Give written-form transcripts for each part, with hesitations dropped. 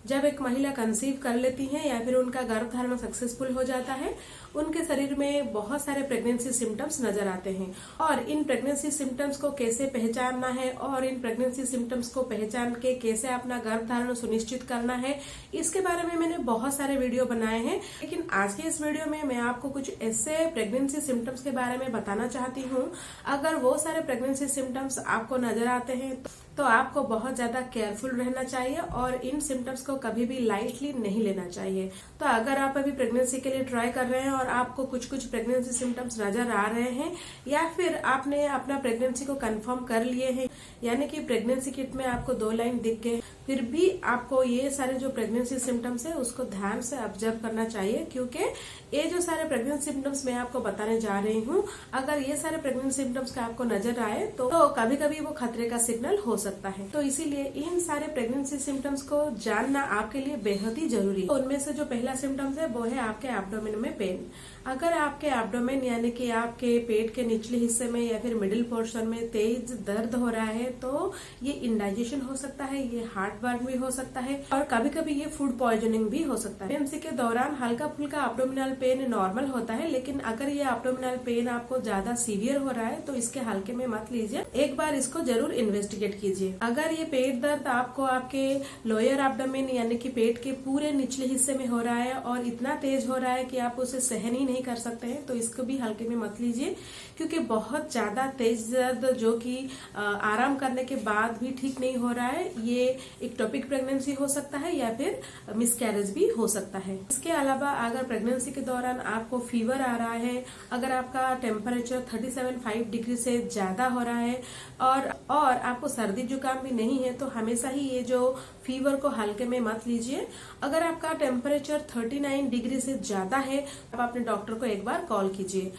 जब एक महिला कंसीव कर लेती है या फिर उनका गर्भधारण सक्सेसफुल हो जाता है, उनके शरीर में बहुत सारे प्रेगनेंसी सिम्टम्स नजर आते हैं। और इन प्रेगनेंसी सिम्टम्स को कैसे पहचानना है और इन प्रेगनेंसी सिम्टम्स को पहचान के कैसे अपना गर्भधारण सुनिश्चित करना है, इसके बारे में मैंने बहुत सारे वीडियो बनाए हैं। लेकिन आज के इस वीडियो में मैं आपको कुछ ऐसे प्रेगनेंसी सिम्टम्स के बारे में बताना चाहती हूँ। अगर वो सारे प्रेगनेंसी सिम्टम्स आपको नजर आते हैं तो आपको बहुत ज्यादा केयरफुल रहना चाहिए और इन सिम्टम्स को कभी भी लाइटली नहीं लेना चाहिए। तो अगर आप अभी प्रेगनेंसी के लिए ट्राई कर रहे हैं और आपको कुछ कुछ प्रेगनेंसी सिम्टम्स नजर आ रहे हैं या फिर आपने अपना प्रेगनेंसी को कंफर्म कर लिए हैं, यानी कि प्रेगनेंसी किट में आपको 2 लाइन दिख गए, फिर भी आपको ये सारे जो प्रेगनेंसी सिम्टम्स है उसको ध्यान से ऑब्जर्व करना चाहिए। क्योंकि ये जो सारे प्रेगनेंसी सिम्टम्स मैं आपको बताने जा रही हूँ, अगर ये सारे प्रेगनेंसी सिम्टम्स का आपको नजर आए तो कभी कभी वो खतरे का सिग्नल हो सकता है। तो इसीलिए इन सारे प्रेगनेंसी सिम्टम्स को जानना आपके लिए बेहद ही जरूरी है। उनमें से जो पहला सिम्टम्स है वो है आपके एब्डोमेन में पेन। अगर आपके एब्डोमेन यानी कि आपके पेट के निचले हिस्से में या फिर मिडिल पोर्शन में तेज दर्द हो रहा है तो ये इंडाइजेशन हो सकता है, ये हार्ट बर्न भी हो सकता है और कभी कभी ये फूड पॉइजनिंग भी हो सकता है। प्रेगनेंसी के दौरान हल्का फुल्का एब्डोमिनल पेन नॉर्मल होता है, लेकिन अगर ये एब्डोमिनल पेन आपको ज्यादा सीवियर हो रहा है तो इसके हल्के में मत लीजिए, एक बार इसको जरूर इन्वेस्टिगेट कीजिए। अगर ये पेट दर्द आपको आपके लोअर एब्डोमेन यानी कि पेट के पूरे निचले हिस्से में हो रहा है और इतना तेज हो रहा है कि आप उसे सहन ही नहीं कर सकते हैं तो इसको भी हल्के में मत लीजिए। क्योंकि बहुत ज्यादा तेज दर्द जो कि आराम करने के बाद भी ठीक नहीं हो रहा है, ये एक्टोपिक प्रेगनेंसी हो सकता है या फिर मिसकैरेज भी हो सकता है। इसके अलावा अगर प्रेगनेंसी के दौरान आपको फीवर आ रहा है, अगर आपका टेम्परेचर 37.5 डिग्री से ज्यादा हो रहा है और आपको सर्दी जुकाम भी नहीं है तो हमेशा ही ये जो फीवर को हल्के में मत लीजिए। अगर आपका टेम्परेचर 39 डिग्री से ज्यादा है तो आप अपने डॉक्टर को एक बार कॉल कीजिए।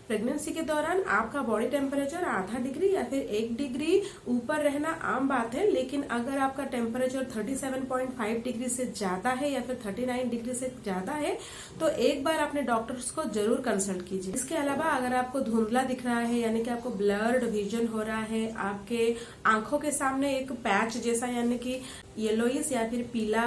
प्रेगनेंसी के दौरान आपका बॉडी टेम्परेचर आधा डिग्री या फिर 1 डिग्री ऊपर रहना आम बात है, लेकिन अगर आपका टेम्परेचर 37.5 डिग्री से ज्यादा है या फिर 39 डिग्री से ज्यादा है तो एक बार अपने डॉक्टर्स को जरूर कंसल्ट कीजिए। इसके अलावा अगर आपको धुंधला दिख रहा है यानी कि आपको ब्लर्ड विजन हो रहा है, आपके आंखों के सामने एक पैच जैसा यानी कि येलोइश या फिर पीला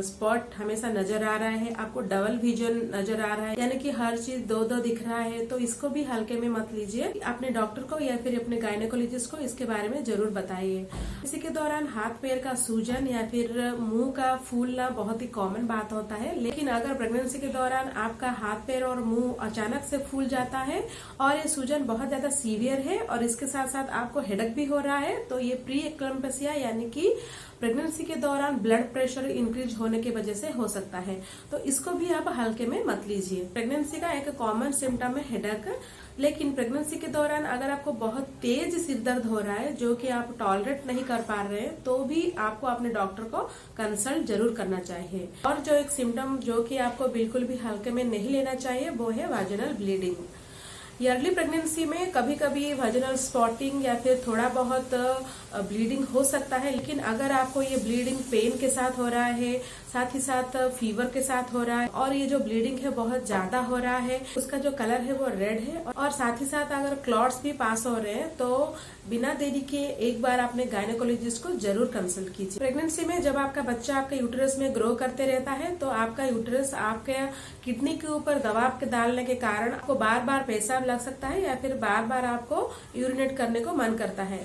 स्पॉट हमेशा नजर आ रहा है, आपको डबल विजन नजर आ रहा है यानी कि हर चीज 2-2 दिख रहा है तो इसको भी हल्के में मत लीजिए। अपने डॉक्टर को या फिर अपने गायनेकोलॉजिस्ट को इसके बारे में जरूर बताइए। इसी के दौरान हाथ पैर का सूजन या फिर मुंह का फूलना बहुत ही कॉमन बात होता है, लेकिन अगर प्रेगनेंसी के दौरान आपका हाथ पैर और मुंह अचानक से फूल जाता है और ये सूजन बहुत ज्यादा सीवियर है और इसके साथ साथ आपको हेडेक भी हो रहा है तो ये प्री एक्लम्पसिया यानी कि प्रेगनेंसी के दौरान ब्लड प्रेशर इंक्रीज होने की वजह से हो सकता है, तो इसको भी आप हल्के में मत लीजिए। प्रेगनेंसी का एक कॉमन सिम्टम है हेडेक, लेकिन प्रेगनेंसी के दौरान अगर आपको बहुत तेज सिर दर्द हो रहा है जो कि आप टॉलरेट नहीं कर पा रहे हैं तो भी आपको अपने डॉक्टर को कंसल्ट जरूर करना चाहिए। और जो एक सिम्टम जो कि आपको बिल्कुल भी हल्के में नहीं लेना चाहिए वो है वाजिनल ब्लीडिंग। ईयरली प्रेगनेंसी में कभी कभी वाजिनल स्पॉटिंग या फिर थोड़ा बहुत ब्लीडिंग हो सकता है, लेकिन अगर आपको ये ब्लीडिंग पेन के साथ हो रहा है, साथ ही साथ फीवर के साथ हो रहा है और ये जो ब्लीडिंग है बहुत ज्यादा हो रहा है, उसका जो कलर है वो रेड है और साथ ही साथ अगर क्लॉट्स भी पास हो रहे हैं तो बिना देरी के एक बार अपने गायनेकोलॉजिस्ट को जरूर कंसल्ट कीजिए। प्रेगनेंसी में जब आपका बच्चा आपके यूटेरस में ग्रो करते रहता है तो आपका यूटेरस आपके किडनी के ऊपर दबाव के डालने के कारण आपको बार बार पेशाब लग सकता है या फिर बार बार आपको यूरिनेट करने को मन करता है।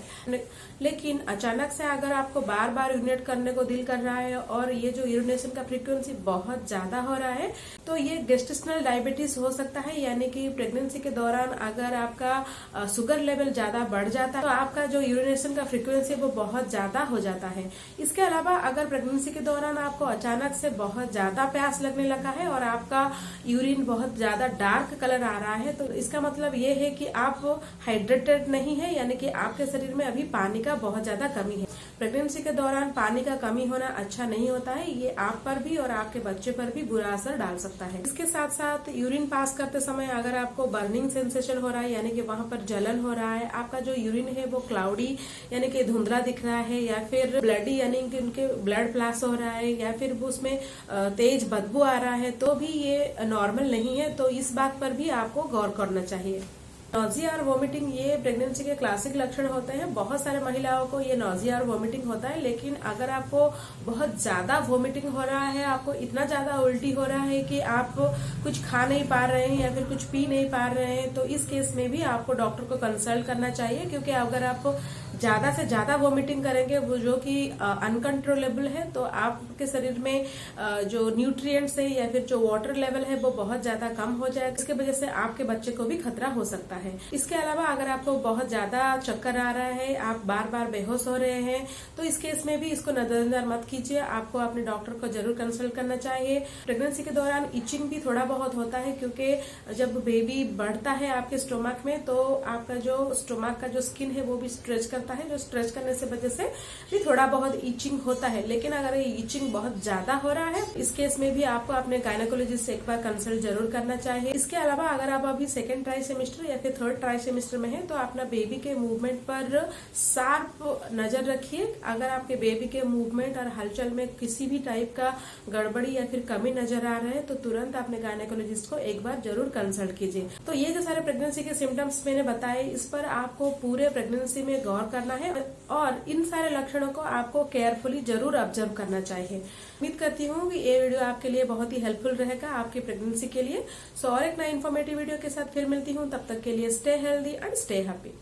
लेकिन अचानक से अगर आपको बार बार यूरिनेट करने को दिल कर रहा है और ये जो यूरिनेशन का फ्रीक्वेंसी बहुत ज्यादा हो रहा है तो ये गेस्टेशनल डायबिटीज हो सकता है, यानी कि प्रेगनेंसी के दौरान अगर आपका शुगर लेवल ज्यादा बढ़ जाता है तो आपका जो यूरिनेशन का फ्रीक्वेंसी वो बहुत ज्यादा हो जाता है। इसके अलावा अगर प्रेगनेंसी के दौरान आपको अचानक से बहुत ज्यादा प्यास लगने लगा है और आपका यूरिन बहुत ज्यादा डार्क कलर आ रहा है तो इसका मतलब ये है कि आप हाइड्रेटेड नहीं है, यानी कि आपके शरीर में अभी पानी का बहुत ज्यादा कमी है। प्रेगनेंसी के दौरान पानी का कमी होना अच्छा नहीं होता है, ये आप पर भी और आपके बच्चे पर भी बुरा असर डाल सकता है। इसके साथ साथ यूरिन पास करते समय अगर आपको बर्निंग सेंसेशन हो रहा है यानी कि वहां पर जलन हो रहा है, आपका जो यूरिन है वो क्लाउडी यानी कि धुंधला दिख रहा है या फिर ब्लडी यानी कि उनके ब्लड फ्लैश हो रहा है या फिर उसमें तेज बदबू आ रहा है तो भी ये नॉर्मल नहीं है, तो इस बात पर भी आपको गौर करना चाहिए। नॉजिया और वोमिटिंग ये प्रेगनेंसी के क्लासिक लक्षण होते हैं। बहुत सारे महिलाओं को ये नॉजिया और वोमिटिंग होता है, लेकिन अगर आपको बहुत ज्यादा वोमिटिंग हो रहा है, आपको इतना ज्यादा उल्टी हो रहा है कि आप कुछ खा नहीं पा रहे हैं या फिर कुछ पी नहीं पा रहे हैं, तो इस केस में भी आपको डॉक्टर को कंसल्ट करना चाहिए। क्योंकि अगर आप ज्यादा से ज्यादा वोमिटिंग करेंगे वो जो कि अनकंट्रोलेबल है, तो आपके शरीर में जो न्यूट्रिएंट्स है या फिर जो वाटर लेवल है वो बहुत ज्यादा कम हो जाएगा। इसके वजह से आपके बच्चे को भी खतरा हो सकता है। इसके अलावा अगर आपको बहुत ज्यादा चक्कर आ रहा है, आप बार बार बेहोश हो रहे हैं, तो इस केस में भी इसको नजरअंदाज मत कीजिए। आपको अपने डॉक्टर को जरूर कंसल्ट करना चाहिए। प्रेगनेंसी के दौरान इचिंग भी थोड़ा बहुत होता है, क्योंकि जब बेबी बढ़ता है आपके स्टोमक में तो आपका जो स्टोमक का जो स्किन है वो भी स्ट्रेच करता है। जो स्ट्रेच करने से वजह से भी थोड़ा बहुत इचिंग होता है। लेकिन अगर ये इचिंग बहुत ज्यादा हो रहा है, इस केस में भी आपको अपने गायनेकोलॉजिस्ट से एक बार कंसल्ट जरूर करना चाहिए। इसके अलावा अगर आप अभी सेकेंड ट्राई सेमेस्टर या फिर थर्ड ट्राई सेमेस्टर में है, तो अपना बेबी के मूवमेंट पर शार्प नजर रखिए। अगर आपके बेबी के मूवमेंट और हलचल में किसी भी टाइप का गड़बड़ी या फिर कमी नजर आ रहा है, तो तुरंत अपने गायनेकोलॉजिस्ट को एक बार जरूर कंसल्ट कीजिए। तो ये जो सारे प्रेगनेंसी के सिम्टम्स मैंने बताए, इस पर आपको पूरे प्रेगनेंसी में गौर करना है और इन सारे लक्षणों को आपको केयरफुली जरूर ऑब्जर्व करना चाहिए। उम्मीद करती हूँ कि ये वीडियो आपके लिए बहुत ही हेल्पफुल रहेगा आपकी प्रेगनेंसी के लिए। सो और एक नई इन्फॉर्मेटिव वीडियो के साथ फिर मिलती हूँ। तब तक के लिए stay healthy and stay happy.